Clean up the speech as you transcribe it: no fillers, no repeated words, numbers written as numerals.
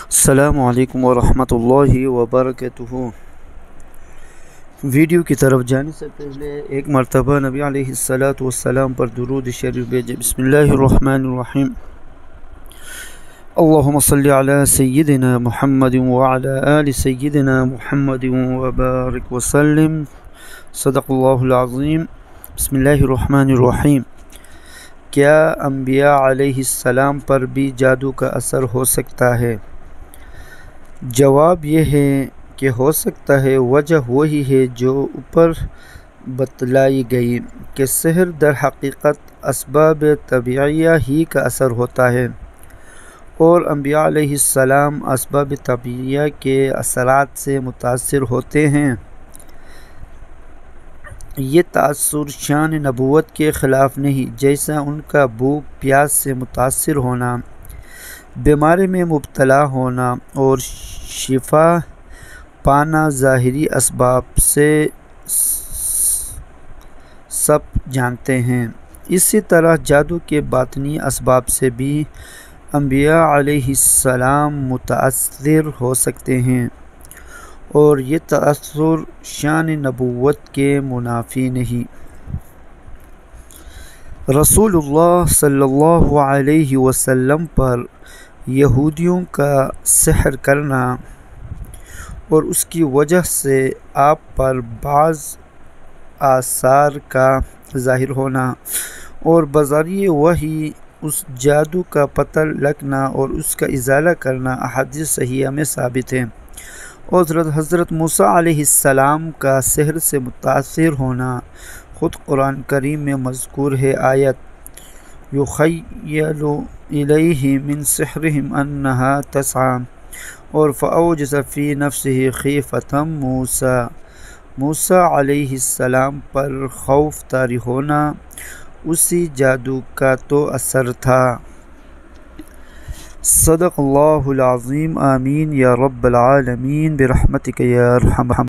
السلام علیکم ورحمۃ اللہ وبرکاتہ۔ ویڈیو کی طرف جانے سے پہلے ایک مرتبہ نبی علیہ السلام پر درود شریف بھیجیں۔ بسم اللہ الرحمن الرحیم۔ اللہم صلی علی سیدنا محمد وعلی آل سیدنا محمد وبارک وسلم۔ صدق اللہ العظیم۔ بسم اللہ الرحمن الرحیم۔ کیا انبیاء علیہ السلام پر بھی جادو کا اثر ہو سکتا ہے؟ جواب یہ ہے کہ ہو سکتا ہے۔ وجہ وہی ہے جو اوپر بتلائی گئی کہ سحر در حقیقت اسباب طبیعیہ ہی کا اثر ہوتا ہے، اور انبیاء علیہ السلام اسباب طبیعیہ کے اثرات سے متاثر ہوتے ہیں۔ یہ تاثر شان نبوت کے خلاف نہیں، جیسا ان کا بھوک پیاس سے متاثر ہونا، بیماری میں مبتلا ہونا اور شفا پانا ظاہری اسباب سے سب جانتے ہیں۔ اسی طرح جادو کے باطنی اسباب سے بھی انبیاء علیہ السلام متاثر ہو سکتے ہیں، اور یہ تاثر شان نبوت کے منافی نہیں۔ رسول اللہ صلی اللہ علیہ وسلم پر یہودیوں کا سحر کرنا اور اس کی وجہ سے آپ پر بعض آثار کا ظاہر ہونا اور بذریعہ وحی اس جادو کا پتہ لگنا اور اس کا ازالہ کرنا احادیث صحیحہ میں ثابت ہے، اور حضرت موسیٰ علیہ السلام کا سحر سے متاثر ہونا خود قرآن کریم میں مذکور ہے۔ آیت یُخَیَّلُ إِلَیْهِ مِن سِحْرِهِمْ أَنَّهَا تَسْعَىٰ اور فَأَوْجَسَ فِي نَفْسِهِ خِیفَةً مُوسیٰ۔ موسیٰ علیہ السلام پر خوف طاری ہونا اسی جادو کا تو اثر تھا۔ صدق اللہ العظیم۔ آمین یا رب العالمین برحمتک یا ارحم